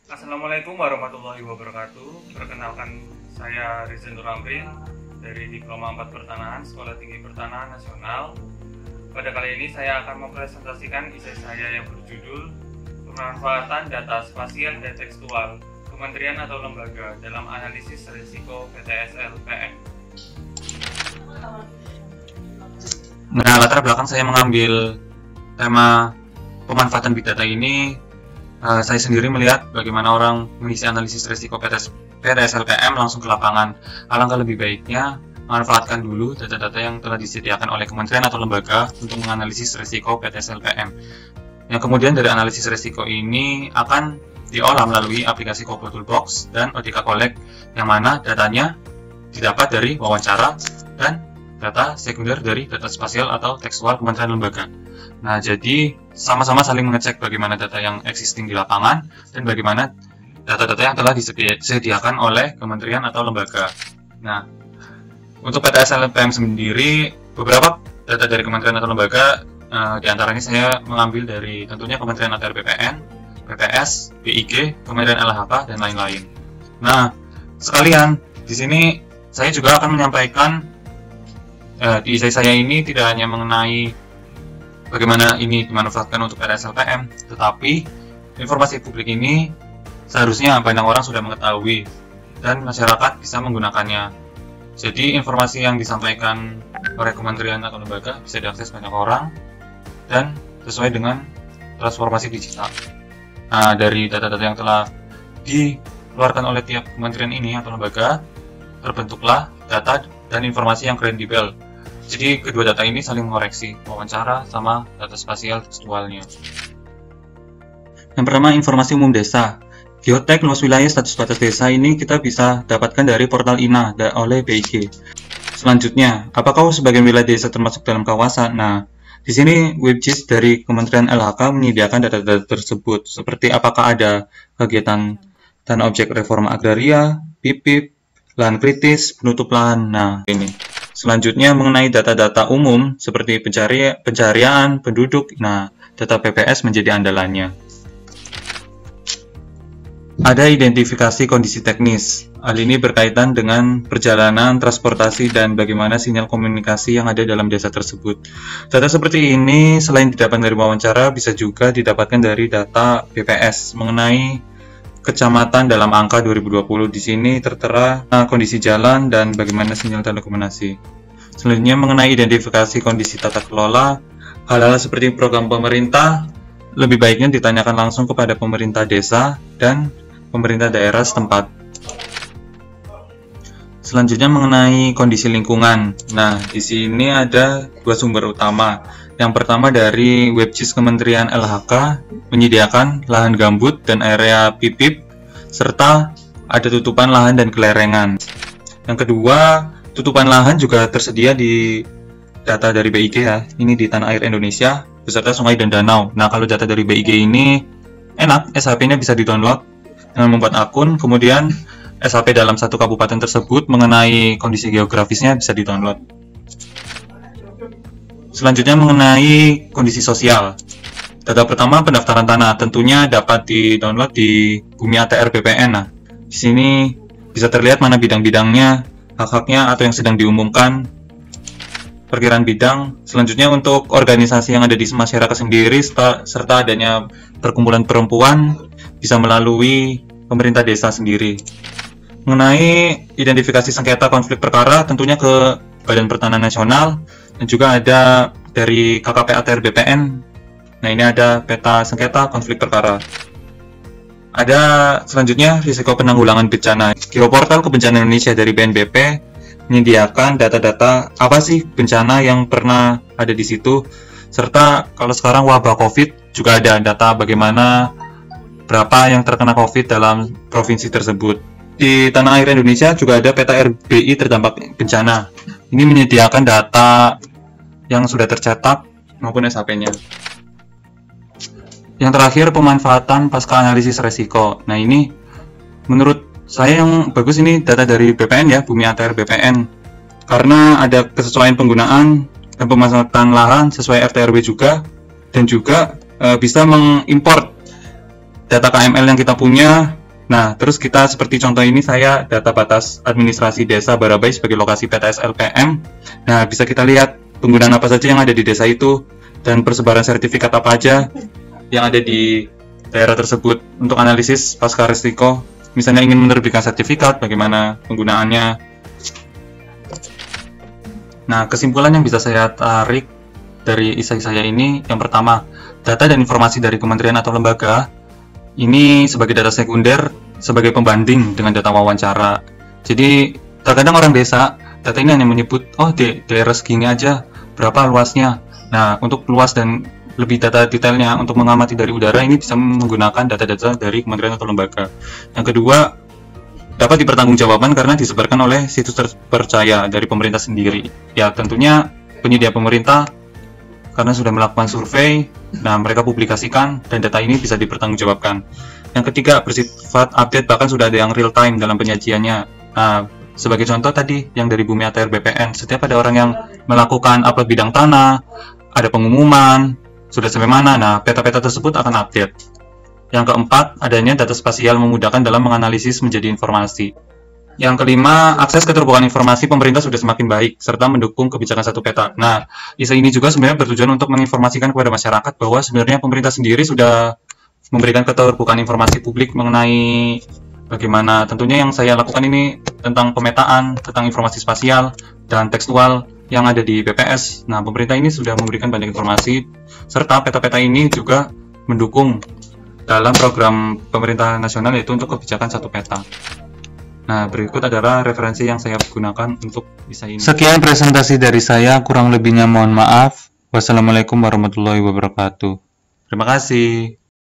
Assalamualaikum warahmatullahi wabarakatuh. Perkenalkan, saya Rizal Nur Amrin dari Diploma 4 Pertanahan Sekolah Tinggi Pertanahan Nasional. Pada kali ini saya akan mempresentasikan esai saya yang berjudul Pemanfaatan Data Spasial dan Tekstual Kementerian atau Lembaga dalam Analisis Risiko PTSLPM. Nah, latar belakang saya mengambil tema pemanfaatan Big Data ini, saya sendiri melihat bagaimana orang mengisi analisis risiko PTSLPM langsung ke lapangan. Alangkah lebih baiknya manfaatkan dulu data-data yang telah disediakan oleh kementerian atau lembaga untuk menganalisis risiko PTSLPM. Yang kemudian dari analisis risiko ini akan diolah melalui aplikasi Kopo Toolbox dan ODK Collect, yang mana datanya didapat dari wawancara dan data sekunder dari data spasial atau tekstual kementerian lembaga. Nah, jadi sama-sama saling mengecek bagaimana data yang existing di lapangan dan bagaimana data-data yang telah disediakan oleh kementerian atau lembaga. Nah, untuk PTSLPM sendiri, beberapa data dari kementerian atau lembaga, diantaranya saya mengambil dari tentunya Kementerian ATR BPN, BPS, BIG, Kementerian LHK, dan lain-lain. Nah, sekalian, di sini saya juga akan menyampaikan di esai saya ini tidak hanya mengenai bagaimana ini dimanfaatkan untuk PTSLPM, tetapi informasi publik ini seharusnya banyak orang sudah mengetahui dan masyarakat bisa menggunakannya. Jadi informasi yang disampaikan oleh kementerian atau lembaga bisa diakses banyak orang dan sesuai dengan transformasi digital. Nah, dari data-data yang telah dikeluarkan oleh tiap kementerian ini atau lembaga, terbentuklah data dan informasi yang kredibel. Jadi kedua data ini saling mengoreksi, wawancara sama data spasial tekstualnya. Yang pertama, informasi umum desa. Geotek luas wilayah status batas desa ini kita bisa dapatkan dari portal INA oleh BIG. Selanjutnya, apakah sebagian wilayah desa termasuk dalam kawasan? Nah, di sini WebGIS dari Kementerian LHK menyediakan data-data tersebut, seperti apakah ada kegiatan tanah objek reforma agraria, PIPIP, lahan kritis, penutup lahan. Nah, ini. Selanjutnya mengenai data-data umum seperti pencarian penduduk. Nah, data PPS menjadi andalannya. Ada identifikasi kondisi teknis. Hal ini berkaitan dengan perjalanan, transportasi, dan bagaimana sinyal komunikasi yang ada dalam desa tersebut. Data seperti ini selain didapatkan dari wawancara, bisa juga didapatkan dari data PPS mengenai kecamatan dalam angka 2020. Di sini tertera kondisi jalan dan bagaimana sinyal telekomunikasi. Selanjutnya mengenai identifikasi kondisi tata kelola, hal-hal seperti program pemerintah lebih baiknya ditanyakan langsung kepada pemerintah desa dan pemerintah daerah setempat. Selanjutnya mengenai kondisi lingkungan. Nah, di sini ada dua sumber utama. Yang pertama dari WebGIS Kementerian LHK menyediakan lahan gambut dan area PIPIP, serta ada tutupan lahan dan kelerengan. Yang kedua, tutupan lahan juga tersedia di data dari BIG ya. Ini di Tanah Air Indonesia beserta sungai dan danau. Nah, kalau data dari BIG ini enak, SHP-nya bisa di-download dengan membuat akun, kemudian SHP dalam satu kabupaten tersebut mengenai kondisi geografisnya bisa di-download. Selanjutnya mengenai kondisi sosial. Data pertama pendaftaran tanah tentunya dapat di-download di Bumi ATR BPN. Nah, di sini bisa terlihat mana bidang-bidangnya, hak-haknya atau yang sedang diumumkan, perkiraan bidang. Selanjutnya untuk organisasi yang ada di masyarakat sendiri serta adanya perkumpulan perempuan bisa melalui pemerintah desa sendiri. Mengenai identifikasi sengketa konflik perkara tentunya ke Badan Pertanahan Nasional dan juga ada dari KKP ATR BPN. Nah, ini ada peta sengketa konflik perkara. Ada selanjutnya risiko penanggulangan bencana. Geoportal Kebencanaan Indonesia dari BNPB menyediakan data-data apa sih bencana yang pernah ada di situ, serta kalau sekarang wabah COVID juga ada data bagaimana berapa yang terkena COVID dalam provinsi tersebut. Di Tanah Air Indonesia juga ada peta RBI terdampak bencana. Ini menyediakan data yang sudah tercetak maupun SHP-nya. Yang terakhir, pemanfaatan pasca analisis resiko. Nah, ini menurut saya yang bagus ini data dari BPN ya, Bumi ATR BPN. Karena ada kesesuaian penggunaan dan pemanfaatan lahan sesuai RT RW juga, dan juga bisa mengimport data KML yang kita punya. Nah, terus kita seperti contoh ini, saya data batas administrasi desa Barabai sebagai lokasi PTS LPM. Nah, bisa kita lihat penggunaan apa saja yang ada di desa itu, dan persebaran sertifikat apa aja yang ada di daerah tersebut. Untuk analisis pasca risiko, misalnya ingin menerbitkan sertifikat, bagaimana penggunaannya. Nah, kesimpulan yang bisa saya tarik dari isai saya ini, yang pertama, data dan informasi dari kementerian atau lembaga ini sebagai data sekunder, sebagai pembanding dengan data wawancara. Jadi terkadang orang desa, data ini hanya menyebut, oh di daerah segini aja, berapa luasnya. Nah, untuk luas dan lebih data detailnya untuk mengamati dari udara, ini bisa menggunakan data-data dari kementerian atau lembaga. Yang kedua, dapat dipertanggungjawabkan karena disebarkan oleh situs terpercaya dari pemerintah sendiri. Ya, tentunya penyedia pemerintah karena sudah melakukan survei, nah mereka publikasikan dan data ini bisa dipertanggungjawabkan. Yang ketiga, bersifat update, bahkan sudah ada yang real time dalam penyajiannya. Nah, sebagai contoh tadi yang dari Bumi ATR BPN, setiap ada orang yang melakukan upload bidang tanah, ada pengumuman, sudah sampai mana, nah peta-peta tersebut akan update. Yang keempat, adanya data spasial memudahkan dalam menganalisis menjadi informasi. Yang kelima, akses keterbukaan informasi pemerintah sudah semakin baik, serta mendukung kebijakan satu peta. Nah, ISA ini juga sebenarnya bertujuan untuk menginformasikan kepada masyarakat bahwa sebenarnya pemerintah sendiri sudah memberikan keterbukaan informasi publik mengenai bagaimana. Tentunya yang saya lakukan ini tentang pemetaan, tentang informasi spasial, dan tekstual yang ada di BPS. Nah, pemerintah ini sudah memberikan banyak informasi, serta peta-peta ini juga mendukung dalam program pemerintah nasional, yaitu untuk kebijakan satu peta. Nah, berikut adalah referensi yang saya gunakan untuk bisa ini. Sekian presentasi dari saya, kurang lebihnya mohon maaf. Wassalamualaikum warahmatullahi wabarakatuh. Terima kasih.